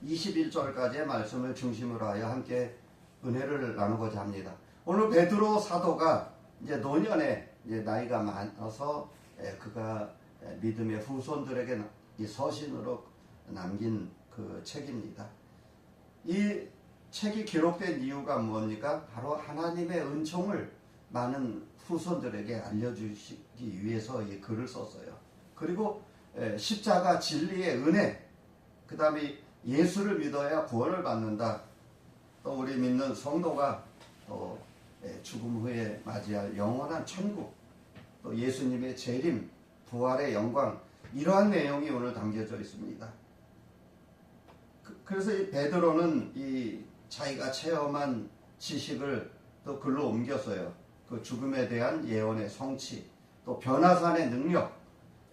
21절까지의 말씀을 중심으로 하여 함께 은혜를 나누고자 합니다. 오늘 베드로 사도가 이제 노년에 이제 나이가 많아서 그가 믿음의 후손들에게 이 서신으로 남긴 그 책입니다. 이 책이 기록된 이유가 뭡니까? 바로 하나님의 은총을 많은 후손들에게 알려주시기 위해서 이 글을 썼어요. 그리고 십자가 진리의 은혜, 그 다음에 예수를 믿어야 구원을 받는다. 또 우리 믿는 성도가 또 죽음 후에 맞이할 영원한 천국, 또 예수님의 재림, 부활의 영광, 이러한 내용이 오늘 담겨져 있습니다. 그래서 이 베드로는 이 자기가 체험한 지식을 또 글로 옮겼어요. 그 죽음에 대한 예언의 성취, 또 변화산의 능력,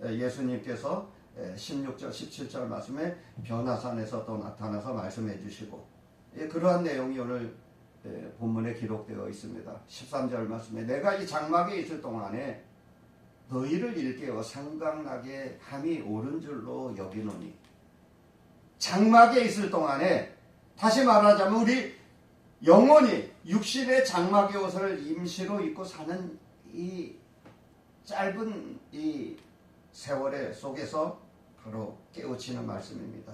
예수님께서 16절, 17절 말씀에 변화산에서 또 나타나서 말씀해 주시고, 그러한 내용이 오늘 본문에 기록되어 있습니다. 13절 말씀에 내가 이 장막에 있을 동안에 너희를 일깨워 생각나게 함이 옳은 줄로 여기노니, 장막에 있을 동안에, 다시 말하자면 우리 영원히 육신의 장막의 옷을 임시로 입고 사는 이 짧은 이 세월의 속에서 바로 깨우치는 말씀입니다.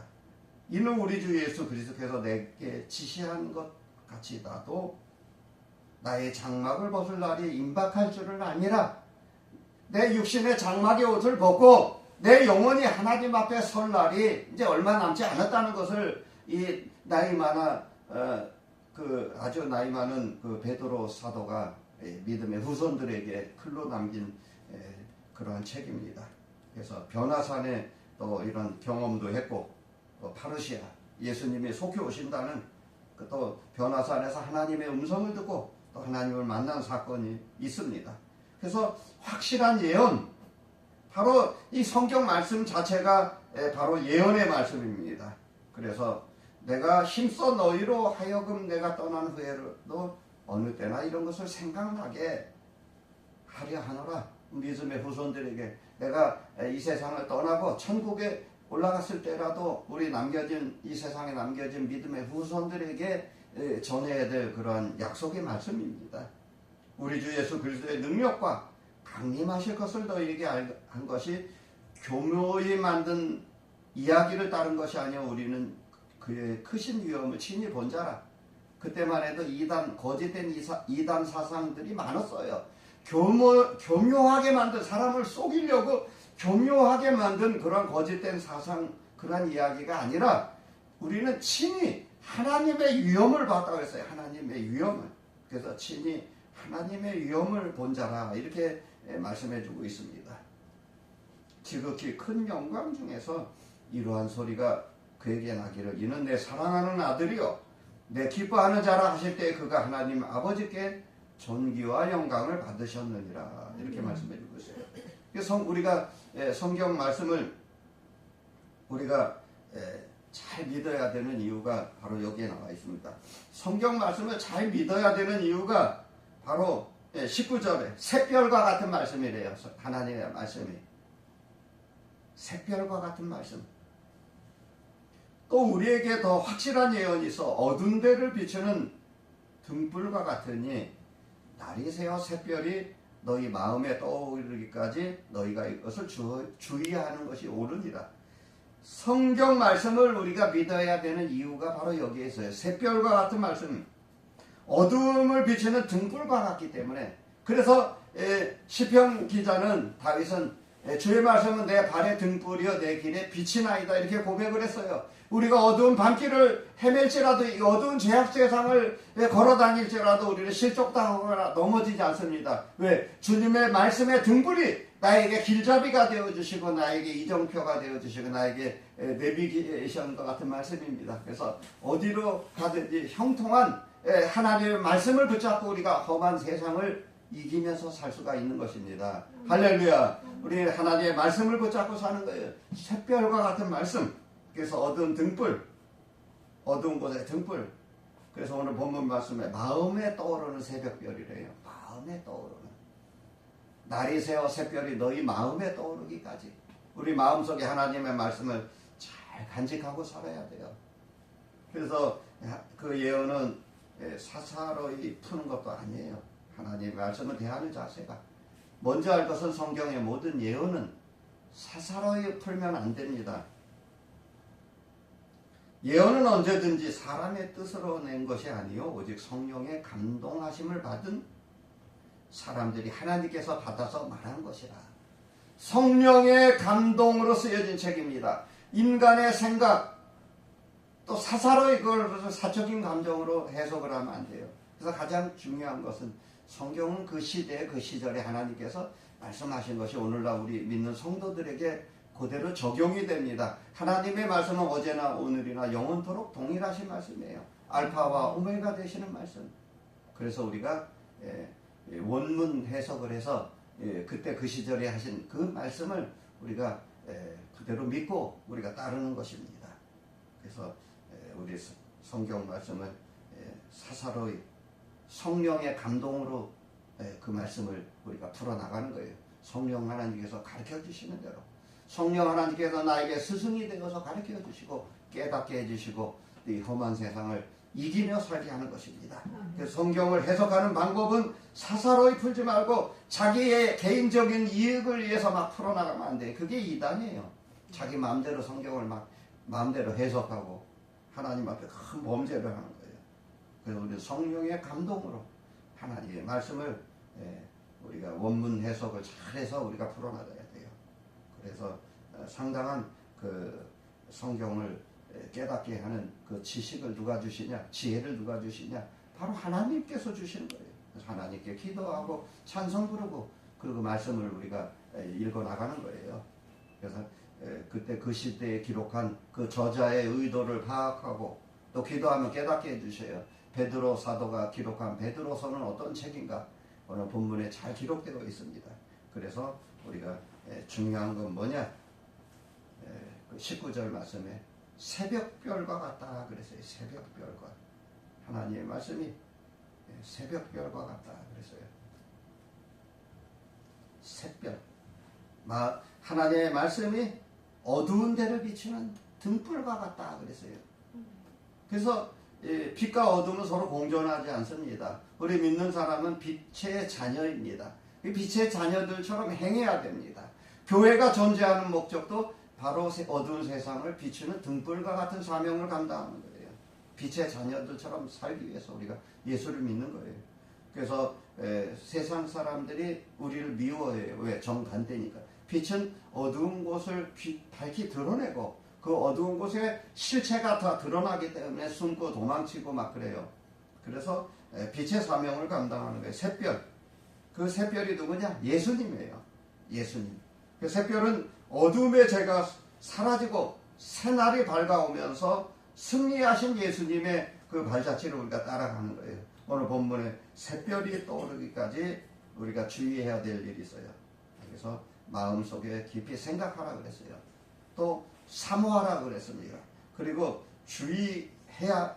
이는 우리 주 예수 그리스도께서 내게 지시한 것 같이 나도 나의 장막을 벗을 날이 임박할 줄을 아니라, 내 육신의 장막의 옷을 벗고 내 영혼이 하나님 앞에 설 날이 이제 얼마 남지 않았다는 것을 이 나이 많아 그 아주 나이 많은 그 베드로 사도가 믿음의 후손들에게 글로 남긴 그러한 책입니다. 그래서 변화산에 또 이런 경험도 했고, 또 파르시아 예수님이 속히 오신다는 또 변화산에서 하나님의 음성을 듣고 또 하나님을 만난 사건이 있습니다. 그래서 확실한 예언, 바로 이 성경 말씀 자체가 바로 예언의 말씀입니다. 그래서 내가 힘써 너희로 하여금 내가 떠난 후에도 어느 때나 이런 것을 생각나게 하려 하노라. 믿음의 후손들에게 내가 이 세상을 떠나고 천국에 올라갔을 때라도 우리 남겨진 이 세상에 남겨진 믿음의 후손들에게 전해야 될 그러한 약속의 말씀입니다. 우리 주 예수 그리스도의 능력과 강림하실 것을 너희에게 한 것이 교묘히 만든 이야기를 따른 것이 아니요 우리는 그의 크신 위엄을 친히 본 자라. 그때만 해도 거짓된 이단 사상들이 많았어요. 교묘하게 만든, 사람을 속이려고 교묘하게 만든 그런 거짓된 사상, 그런 이야기가 아니라 우리는 친히 하나님의 위엄을 봤다고 했어요. 하나님의 위엄을. 그래서 친히 하나님의 위엄을 본 자라, 이렇게 말씀해 주고 있습니다. 지극히 큰 영광 중에서 이러한 소리가 그에게 나기를, 이는 내 사랑하는 아들이요 내 기뻐하는 자라 하실 때 그가 하나님 아버지께 존귀와 영광을 받으셨느니라, 이렇게 말씀해 주고 있어요. 그래서 우리가 성경 말씀을 우리가 잘 믿어야 되는 이유가 바로 여기에 나와 있습니다. 성경 말씀을 잘 믿어야 되는 이유가 바로 19절에 샛별과 같은 말씀이래요. 하나님의 말씀이 샛별과 같은 말씀. 또 우리에게 더 확실한 예언이 있어 어두운 데를 비추는 등불과 같으니 날이 새어 샛별이 너희 마음에 떠오르기까지 너희가 이것을 주의하는 것이 옳으니라. 성경 말씀을 우리가 믿어야 되는 이유가 바로 여기에 있어요. 샛별과 같은 말씀, 어둠을 비추는 등불과 같기 때문에. 그래서 시편 기자는, 다윗은 주의 말씀은 내 발의 등불이여 내 길에 빛이나이다, 이렇게 고백을 했어요. 우리가 어두운 밤길을 헤맬지라도, 이 어두운 죄악 세상을 걸어 다닐지라도 우리는 실족당하거나 넘어지지 않습니다. 왜? 주님의 말씀의 등불이 나에게 길잡이가 되어주시고 나에게 이정표가 되어주시고 나에게 내비게이션과 같은 말씀입니다. 그래서 어디로 가든지 형통한 하나님의 말씀을 붙잡고 우리가 험한 세상을 이기면서 살 수가 있는 것입니다. 할렐루야. 우리 하나님의 말씀을 붙잡고 사는 거예요. 샛별과 같은 말씀. 그래서 어두운 등불, 어두운 곳의 등불. 그래서 오늘 본문 말씀에 마음에 떠오르는 새벽별이래요. 마음에 떠오르는. 날이 새어 샛별이 너희 마음에 떠오르기까지 우리 마음속에 하나님의 말씀을 잘 간직하고 살아야 돼요. 그래서 그 예언은 사사로이 푸는 것도 아니에요. 하나님의 말씀을 대하는 자세가. 먼저 알 것은 성경의 모든 예언은 사사로이 풀면 안 됩니다. 예언은 언제든지 사람의 뜻으로 낸 것이 아니요 오직 성령의 감동하심을 받은 사람들이 하나님께서 받아서 말한 것이라. 성령의 감동으로 쓰여진 책입니다. 인간의 생각 또 사사로이 그걸 사적인 감정으로 해석을 하면 안 돼요. 그래서 가장 중요한 것은 성경은 그 시대에 그 시절에 하나님께서 말씀하신 것이 오늘날 우리 믿는 성도들에게 그대로 적용이 됩니다. 하나님의 말씀은 어제나 오늘이나 영원토록 동일하신 말씀이에요. 알파와 오메가 되시는 말씀. 그래서 우리가 원문 해석을 해서 그때 그 시절에 하신 그 말씀을 우리가 그대로 믿고 우리가 따르는 것입니다. 그래서 우리 성경 말씀을 사사로이 성령의 감동으로 그 말씀을 우리가 풀어나가는 거예요. 성령 하나님께서 가르쳐 주시는 대로. 성령 하나님께서 나에게 스승이 되어서 가르쳐 주시고 깨닫게 해주시고 이 험한 세상을 이기며 살게 하는 것입니다. 그래서 성경을 해석하는 방법은 사사로이 풀지 말고 자기의 개인적인 이익을 위해서 막 풀어나가면 안 돼요. 그게 이단이에요. 자기 마음대로 성경을 막 마음대로 해석하고 하나님 앞에 큰 범죄를 하는 거예요. 그래서 우리 성령의 감동으로 하나님의 말씀을 우리가 원문 해석을 잘해서 우리가 풀어나가야 돼요. 그래서 상당한 그 성경을 깨닫게 하는 그 지식을 누가 주시냐, 지혜를 누가 주시냐, 바로 하나님께서 주시는 거예요. 그래서 하나님께 기도하고 찬송 부르고 그리고 말씀을 우리가 읽어 나가는 거예요. 그래서 그때 그 시대에 기록한 그 저자의 의도를 파악하고 또 기도하면 깨닫게 해주셔요. 베드로 사도가 기록한 베드로서는 어떤 책인가 오늘 본문에 잘 기록되어 있습니다. 그래서 우리가 중요한 건 뭐냐, 그 19절 말씀에 새벽별과 같다 그랬어요. 새벽별과 하나님의 말씀이 새벽별과 같다 그랬어요. 새별 하나님의 말씀이 어두운 데를 비추는 등불과 같다 그랬어요. 그래서 빛과 어둠은 서로 공존하지 않습니다. 우리 믿는 사람은 빛의 자녀입니다. 빛의 자녀들처럼 행해야 됩니다. 교회가 존재하는 목적도 바로 어두운 세상을 비추는 등불과 같은 사명을 감당하는 거예요. 빛의 자녀들처럼 살기 위해서 우리가 예수를 믿는 거예요. 그래서 세상 사람들이 우리를 미워해요. 왜? 정반대니까. 빛은 어두운 곳을 밝히 드러내고 그 어두운 곳에 실체가 다 드러나기 때문에 숨고 도망치고 막 그래요. 그래서 빛의 사명을 감당하는 거예요. 샛별. 그 샛별이 누구냐? 예수님이에요. 예수님. 그 샛별은 어둠의 죄가 사라지고 새날이 밝아오면서 승리하신 예수님의 그 발자취를 우리가 따라가는 거예요. 오늘 본문에 샛별이 떠오르기까지 우리가 주의해야 될 일이 있어요. 그래서 마음속에 깊이 생각하라 그랬어요. 또 사모하라 그랬습니다. 그리고 주의해야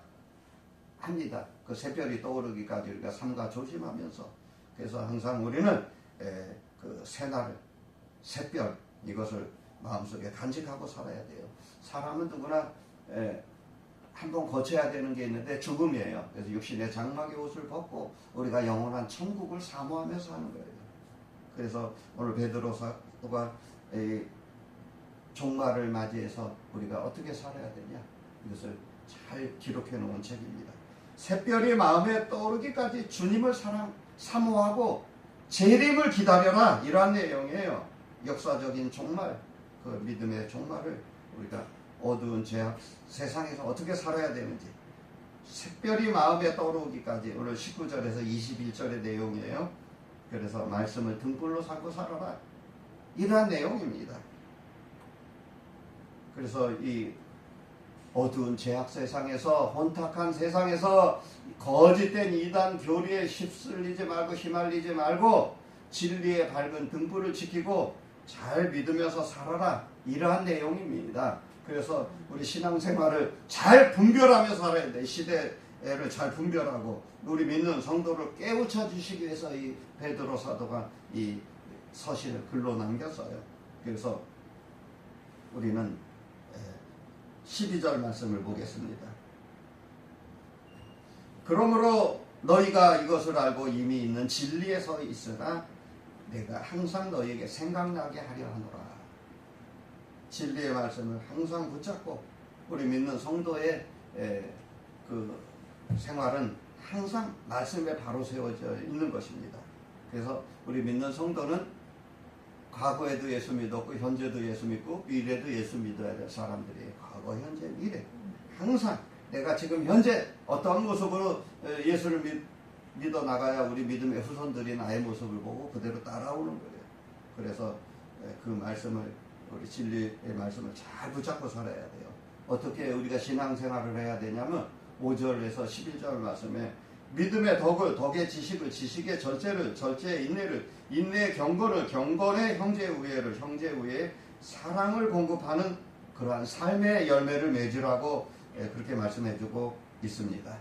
합니다. 그 샛별이 떠오르기까지 우리가 삼가 조심하면서. 그래서 항상 우리는 그 새날, 샛별 이것을 마음속에 간직하고 살아야 돼요. 사람은 누구나 한번 거쳐야 되는 게 있는데 죽음이에요. 그래서 육신의 장막의 옷을 벗고 우리가 영원한 천국을 사모하면서 하는 거예요. 그래서 오늘 베드로 사도가 종말을 맞이해서 우리가 어떻게 살아야 되냐 이것을 잘 기록해 놓은 책입니다. 샛별이 마음에 떠오르기까지 주님을 사모하고 재림을 기다려라 이러한 내용이에요. 역사적인 종말, 그 믿음의 종말을 우리가 어두운 죄악 세상에서 어떻게 살아야 되는지 샛별이 마음에 떠오르기까지 오늘 19절에서 21절의 내용이에요. 그래서 말씀을 등불로 삼고 살아라 이러한 내용입니다. 그래서 이 어두운 죄악 세상에서 혼탁한 세상에서 거짓된 이단 교리에 휩쓸리지 말고 휘말리지 말고 진리의 밝은 등불을 지키고 잘 믿으면서 살아라 이러한 내용입니다. 그래서 우리 신앙생활을 잘 분별하며 살아야 돼. 시대를 잘 분별하고 우리 믿는 성도를 깨우쳐 주시기 위해서 이 베드로 사도가 이 서신을 글로 남겼어요. 그래서 우리는 12절 말씀을 보겠습니다. 그러므로 너희가 이것을 알고 이미 있는 진리에 서 있으나 내가 항상 너희에게 생각나게 하려 하노라. 진리의 말씀을 항상 붙잡고 우리 믿는 성도의 그 생활은 항상 말씀에 바로 세워져 있는 것입니다. 그래서 우리 믿는 성도는 과거에도 예수 믿었고 현재도 예수 믿고 미래도 예수 믿어야 될 사람들이에요. 과거, 현재, 미래. 항상 내가 지금 현재 어떠한 모습으로 예수를 믿어 나가야 우리 믿음의 후손들이 나의 모습을 보고 그대로 따라오는 거예요. 그래서 그 말씀을, 우리 진리의 말씀을 잘 붙잡고 살아야 돼요. 어떻게 우리가 신앙생활을 해야 되냐면 5절에서 11절 말씀에 믿음의 덕을, 덕의 지식을, 지식의 절제를, 절제의 인내를, 인내의 경건을, 경건의 형제의 우애를, 형제의 우애의 사랑을 공급하는 그러한 삶의 열매를 맺으라고 그렇게 말씀해주고 있습니다.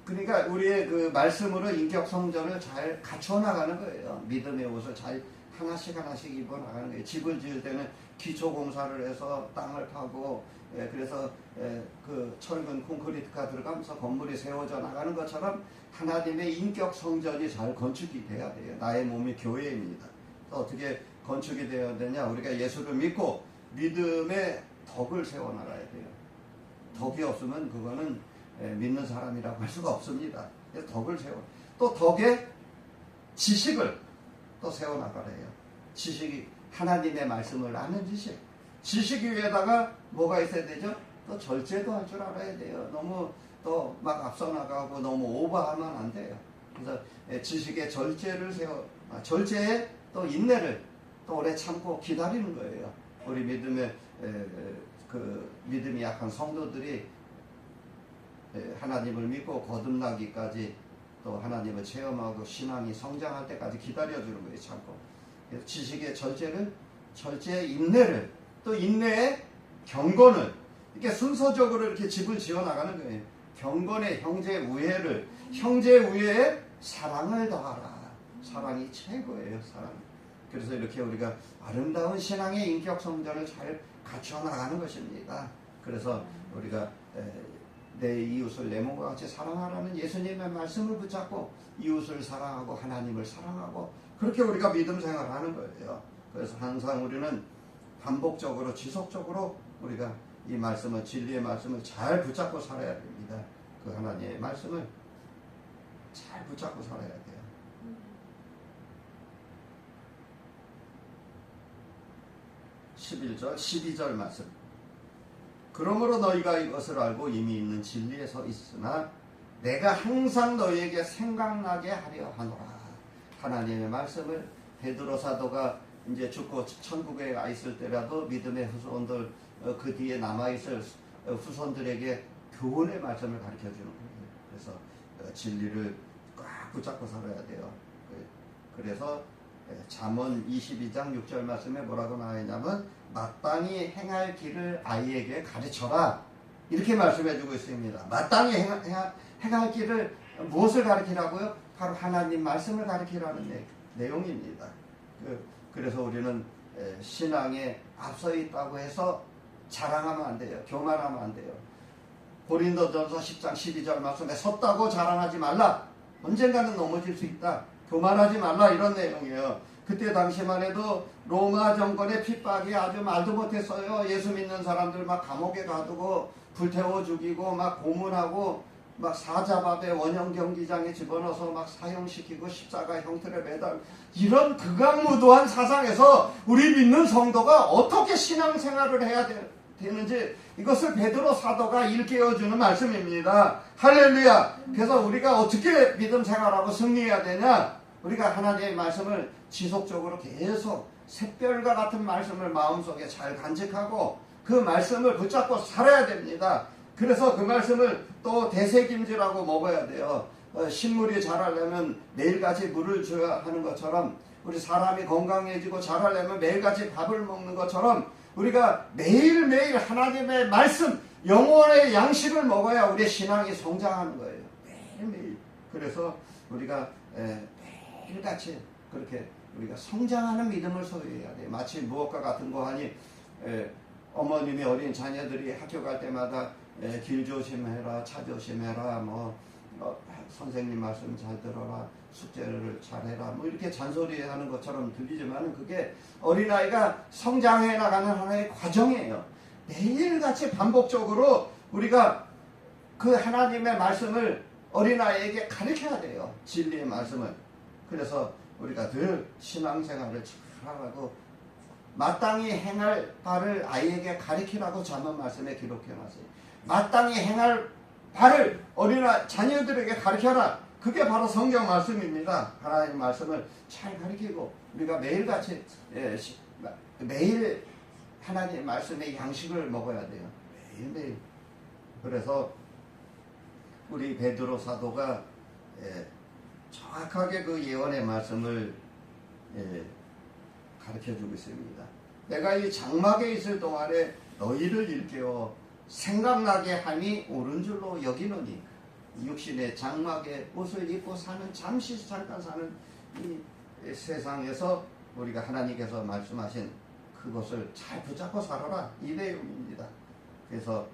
그러니까 우리의 그 말씀으로 인격 성전을 잘 갖춰 나가는 거예요. 믿음의 옷을 잘 하나씩 하나씩 입어 나가는 거예요. 집을 지을 때는 기초 공사를 해서 땅을 파고 그래서 그 철근 콘크리트가 들어가면서 건물이 세워져 나가는 것처럼 하나님의 인격 성전이 잘 건축이 돼야 돼요. 나의 몸이 교회입니다. 어떻게 건축이 되어야 되냐? 우리가 예수를 믿고 믿음의 덕을 세워나가야 돼요. 덕이 없으면 그거는 믿는 사람이라고 할 수가 없습니다. 그래서 덕을 또 덕의 지식을 또 세워나가래요. 지식이 하나님의 말씀을 아는 지식. 지식 위에다가 뭐가 있어야 되죠? 또 절제도 할 줄 알아야 돼요. 너무 또 막 앞서 나가고 너무 오버하면 안 돼요. 그래서 지식의 절제를 절제에 또 인내를 또 오래 참고 기다리는 거예요. 우리 믿음의 그 믿음이 약한 성도들이 하나님을 믿고 거듭나기까지 또 하나님을 체험하고 신앙이 성장할 때까지 기다려주는 거예요. 참고. 그래서 지식의 절제의 인내를, 또 인내의 경건을, 이렇게 순서적으로 이렇게 집을 지어 나가는 거예요. 경건의 형제의 우애를, 형제의 우애에 사랑을 더하라. 사랑이 최고예요. 사랑. 그래서 이렇게 우리가 아름다운 신앙의 인격 성전을 잘 갖춰 나가는 것입니다. 그래서 우리가 내 이웃을 내 몸과 같이 사랑하라는 예수님의 말씀을 붙잡고 이웃을 사랑하고 하나님을 사랑하고 그렇게 우리가 믿음 생활을 하는 거예요. 그래서 항상 우리는 반복적으로 지속적으로 우리가 이 말씀을, 진리의 말씀을 잘 붙잡고 살아야 됩니다. 그 하나님의 말씀을 잘 붙잡고 살아야 돼요. 11절, 12절 말씀. 그러므로 너희가 이것을 알고 이미 있는 진리에 서 있으나 내가 항상 너희에게 생각나게 하려 하노라. 하나님의 말씀을 베드로 사도가 이제 죽고 천국에 가 있을 때라도 믿음의 후손들, 그 뒤에 남아있을 후손들에게 교훈의 말씀을 가르쳐 주는 거예요. 그래서 진리를 꽉 붙잡고 살아야 돼요. 그래서 잠언 22장 6절 말씀에 뭐라고 나와 있냐면 마땅히 행할 길을 아이에게 가르쳐라. 이렇게 말씀해 주고 있습니다. 마땅히 행할 길을 무엇을 가르치라고요? 바로 하나님 말씀을 가르치라는 내용입니다. 그래서 우리는 신앙에 앞서 있다고 해서 자랑하면 안 돼요. 교만하면 안 돼요. 고린도전서 10장 12절 말씀에 섰다고 자랑하지 말라. 언젠가는 넘어질 수 있다. 교만하지 말라, 이런 내용이에요. 그때 당시만 해도 로마 정권의 핍박이 아주 말도 못했어요. 예수 믿는 사람들 막 감옥에 가두고 불태워 죽이고 막 고문하고 막 사자밥에 원형 경기장에 집어넣어서 막 사형시키고 십자가 형틀에 매달, 이런 극악무도한 사상에서 우리 믿는 성도가 어떻게 신앙생활을 해야 되는지 이것을 베드로 사도가 일깨워주는 말씀입니다. 할렐루야. 그래서 우리가 어떻게 믿음 생활하고 승리해야 되냐? 우리가 하나님의 말씀을 지속적으로 계속 샛별과 같은 말씀을 마음속에 잘 간직하고 그 말씀을 붙잡고 살아야 됩니다. 그래서 그 말씀을 또 대세김질하고 먹어야 돼요. 식물이 자라려면 매일같이 물을 줘야 하는 것처럼, 우리 사람이 건강해지고 자라려면 매일같이 밥을 먹는 것처럼 우리가 매일매일 하나님의 말씀, 영혼의 양식을 먹어야 우리의 신앙이 성장하는 거예요. 매일매일. 그래서 우리가 매일같이 그렇게 우리가 성장하는 믿음을 소유해야 돼요. 마치 무엇과 같은 거 하니 어머님이 어린 자녀들이 학교 갈 때마다 길 조심해라, 차 조심해라, 선생님 말씀 잘 들어라, 숙제를 잘해라, 이렇게 잔소리하는 것처럼 들리지만 그게 어린아이가 성장해 나가는 하나의 과정이에요. 매일같이 반복적으로 우리가 그 하나님의 말씀을 어린아이에게 가르쳐야 돼요. 진리의 말씀을. 그래서 우리가 늘 신앙생활을 잘하고 마땅히 행할 바를 아이에게 가르치라고 잠언 말씀에 기록해놨어요. 마땅히 행할 바를 자녀들에게 가르쳐라. 그게 바로 성경 말씀입니다. 하나님 말씀을 잘 가르치고 우리가 매일같이 매일 하나님 말씀의 양식을 먹어야 돼요. 매일매일. 그래서 우리 베드로 사도가 정확하게 그 예언의 말씀을 가르쳐주고 있습니다. 내가 이 장막에 있을 동안에 너희를 일깨워 생각나게 함이 옳은 줄로 여기노니, 육신의 장막에 옷을 입고 사는, 잠깐 사는 이 세상에서 우리가 하나님께서 말씀하신 그것을 잘 붙잡고 살아라, 이 내용입니다. 그래서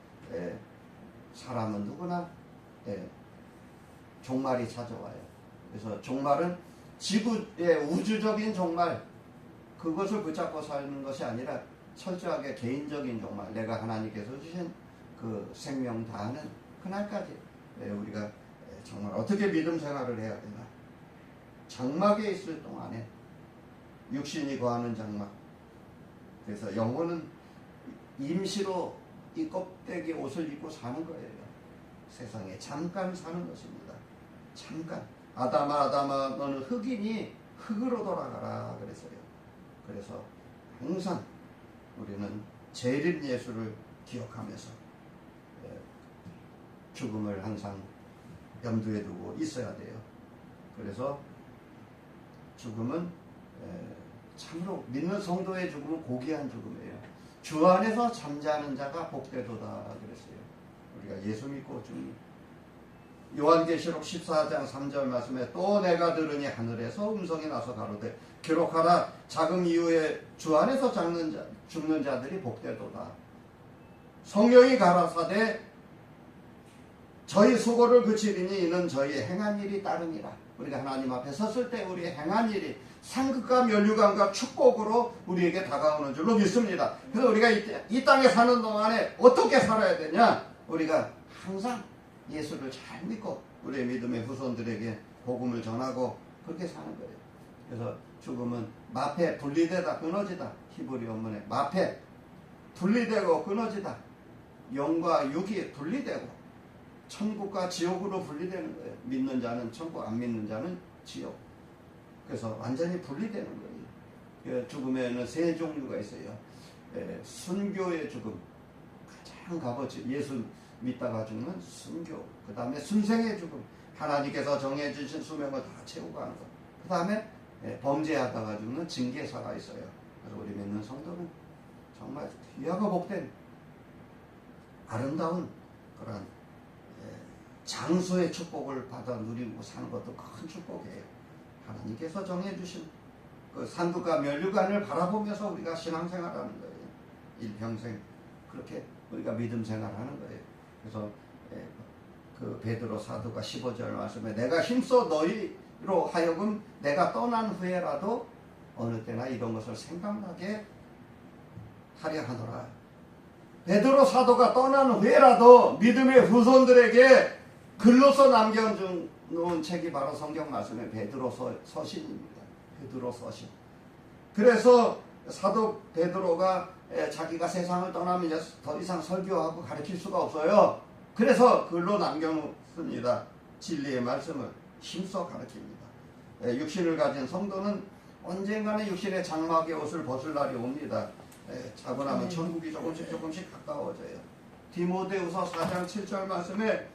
사람은 누구나 종말이 찾아와요. 그래서 종말은 지구의 우주적인 종말, 그것을 붙잡고 사는 것이 아니라 철저하게 개인적인 종말, 내가 하나님께서 주신 그 생명 다하는 그날까지 우리가 정말 어떻게 믿음 생활을 해야 되나. 장막에 있을 동안에 육신이 거하는 장막. 그래서 영혼은 임시로 이 껍데기 옷을 입고 사는 거예요. 세상에 잠깐 사는 것입니다. 잠깐. 아담아 너는 흙이니 흙으로 돌아가라 그랬어요. 그래서 항상 우리는 재림 예수를 기억하면서 죽음을 항상 염두에 두고 있어야 돼요. 그래서 죽음은 참으로 믿는 성도의 죽음은 고귀한 죽음이에요. 주 안에서 잠자는 자가 복되도다 그랬어요. 우리가 예수 믿고 죽는. 요한계시록 14장 3절 말씀에 또 내가 들으니 하늘에서 음성이 나서 가로되 기록하라, 자금 이후에 주 안에서 죽는 자들이 복되도다. 성령이 가라사대 저희 수고를 그치리니 이는 저희 행한 일이 따르니라. 우리가 하나님 앞에 섰을 때 우리의 행한 일이 상급과 면류관과 축복으로 우리에게 다가오는 줄로 믿습니다. 그래서 우리가 이 땅에 사는 동안에 어떻게 살아야 되냐? 우리가 항상 예수를 잘 믿고 우리의 믿음의 후손들에게 복음을 전하고 그렇게 사는 거예요. 그래서 죽음은 마패, 분리되다, 끊어지다. 히브리 원문에 마패, 분리되고 끊어지다. 영과 육이 분리되고 천국과 지옥으로 분리되는 거예요. 믿는 자는 천국, 안 믿는 자는 지옥. 그래서 완전히 분리되는 거예요. 죽음에는 세 종류가 있어요. 순교의 죽음, 가장 값어치, 예수 믿다가 죽는 순교. 그 다음에 순생의 죽음, 하나님께서 정해주신 수명을 다 채우고 가는 것. 그 다음에 범죄하다가 죽는 징계사가 있어요. 그래서 우리 믿는 성도는 정말 귀하고 복된 아름다운 그런 장수의 축복을 받아 누리고 사는 것도 큰 축복이에요. 하나님께서 정해주신 그 상급과 면류관을 바라보면서 우리가 신앙생활하는 거예요. 일평생 그렇게 우리가 믿음 생활하는 거예요. 그래서 그 베드로 사도가 15절 말씀에 내가 힘써 너희로 하여금 내가 떠난 후에라도 어느 때나 이런 것을 생각나게 하려 하노라. 베드로 사도가 떠난 후에라도 믿음의 후손들에게 글로써 남겨놓은 책이 바로 성경 말씀의 베드로 서신입니다. 베드로 서신. 그래서 사도 베드로가 자기가 세상을 떠나면 더 이상 설교하고 가르칠 수가 없어요. 그래서 글로 남겨놓습니다. 진리의 말씀을 힘써 가르칩니다. 육신을 가진 성도는 언젠가는 육신의 장막의 옷을 벗을 날이 옵니다. 자고 나면 천국이 조금씩 가까워져요. 디모데후서 4장 7절 말씀에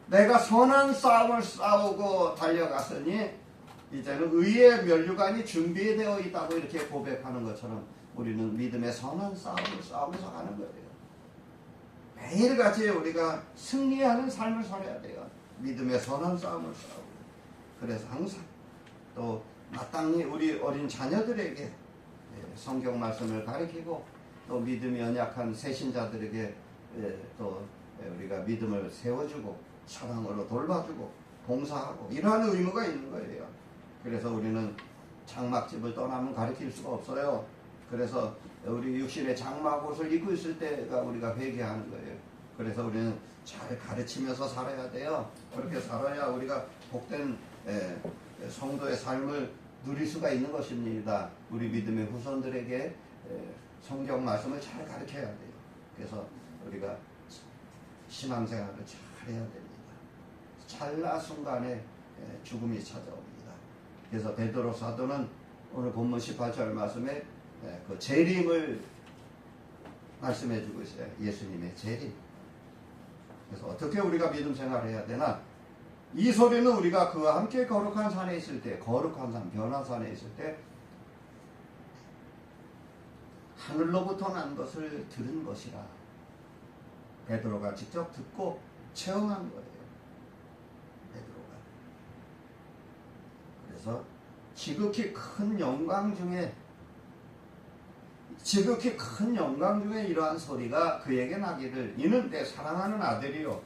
내가 선한 싸움을 싸우고 달려갔으니 이제는 의의 면류관이 준비되어 있다고 이렇게 고백하는 것처럼 우리는 믿음의 선한 싸움을 싸우면서 가는 거예요. 매일같이 우리가 승리하는 삶을 살아야 돼요. 믿음의 선한 싸움을 싸우고. 그래서 항상 또 마땅히 우리 어린 자녀들에게 성경 말씀을 가르치고 또 믿음이 연약한 새신자들에게 또 우리가 믿음을 세워주고 사랑으로 돌봐주고 봉사하고 이러한 의무가 있는 거예요. 그래서 우리는 장막집을 떠나면 가르칠 수가 없어요. 그래서 우리 육신의 장막 옷을 입고 있을 때가 우리가 회개하는 거예요. 그래서 우리는 잘 가르치면서 살아야 돼요. 그렇게 살아야 우리가 복된 성도의 삶을 누릴 수가 있는 것입니다. 우리 믿음의 후손들에게 성경 말씀을 잘 가르쳐야 돼요. 그래서 우리가 신앙생활을 잘 해야 됩니다. 찰나 순간에 죽음이 찾아옵니다. 그래서 베드로 사도는 오늘 본문 18절 말씀에 그 재림을 말씀해 주고 있어요. 예수님의 재림. 그래서 어떻게 우리가 믿음 생활을 해야 되나? 이 소리는 우리가 그와 함께 거룩한 산에 있을 때, 거룩한 산, 변화산에 있을 때 하늘로부터 난 것을 들은 것이라. 베드로가 직접 듣고 체험한 거예요. 베드로가. 그래서 지극히 큰 영광 중에 이러한 소리가 그에게 나기를 이는 내 사랑하는 아들이요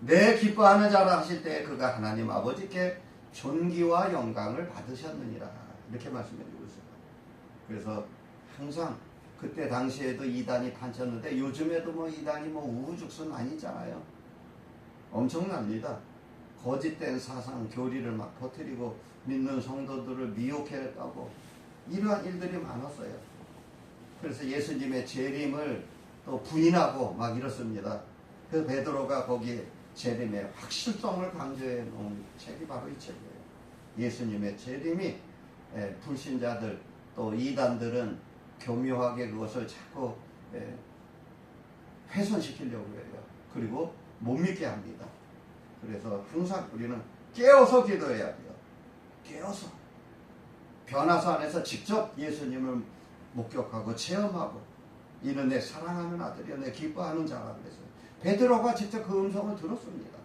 내 기뻐하는 자라 하실 때 그가 하나님 아버지께 존귀와 영광을 받으셨느니라. 이렇게 말씀해주고 있어요. 그래서 항상 그때 당시에도 이단이 판쳤는데 요즘에도 이단이 우후죽순 아니잖아요. 엄청납니다. 거짓된 사상 교리를 막 퍼뜨리고 믿는 성도들을 미혹했다고 이러한 일들이 많았어요. 그래서 예수님의 재림을 또 부인하고 막 이렇습니다. 그래서 베드로가 거기에 재림의 확실성을 강조해 놓은 책이 바로 이 책이에요. 예수님의 재림이 불신자들 또 이단들은 교묘하게 그것을 자꾸 훼손시키려고 해요. 그리고 못 믿게 합니다. 그래서 항상 우리는 깨어서 기도해야 돼요. 깨어서 변화산에서 직접 예수님을 목격하고 체험하고 이는 내 사랑하는 아들이여 내 기뻐하는 자라 그랬어요. 베드로가 직접 그 음성을 들었습니다.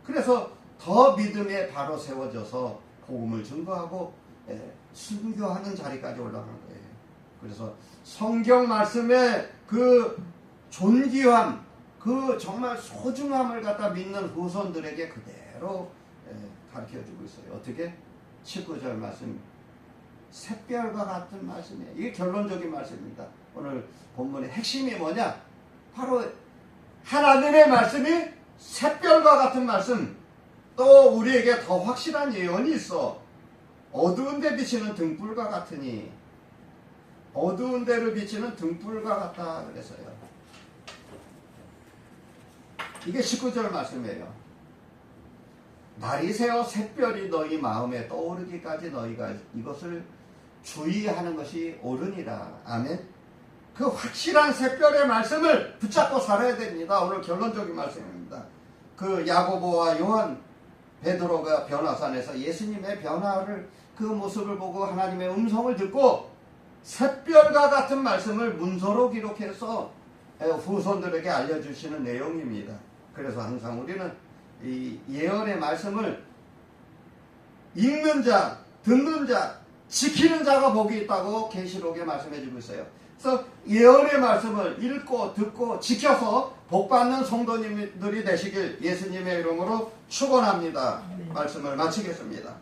그래서 더 믿음에 바로 세워져서 복음을 증거하고 순교하는 자리까지 올라간 거예요. 그래서 성경 말씀의 그 존귀함, 그 정말 소중함을 갖다 믿는 후손들에게 그대로 가르쳐주고 있어요. 어떻게? 19절 말씀, 샛별과 같은 말씀이에요. 이게 결론적인 말씀입니다. 오늘 본문의 핵심이 뭐냐? 바로 하나님의 말씀이 샛별과 같은 말씀, 또 우리에게 더 확실한 예언이 있어. 어두운 데 비치는 등불과 같으니, 어두운 데를 비치는 등불과 같다 그래서요. 이게 19절 말씀이에요. 날이 새어 샛별이 너희 마음에 떠오르기까지 너희가 이것을 주의하는 것이 옳으니라. 아멘. 그 확실한 샛별의 말씀을 붙잡고 살아야 됩니다. 오늘 결론적인 말씀입니다. 그 야고보와 요한, 베드로가 변화산에서 예수님의 변화를 그 모습을 보고 하나님의 음성을 듣고 샛별과 같은 말씀을 문서로 기록해서 후손들에게 알려주시는 내용입니다. 그래서 항상 우리는 이 예언의 말씀을 읽는 자, 듣는 자, 지키는 자가 복이 있다고 계시록에 말씀해주고 있어요. 그래서 예언의 말씀을 읽고 듣고 지켜서 복받는 성도님들이 되시길 예수님의 이름으로 축원합니다. 말씀을 마치겠습니다.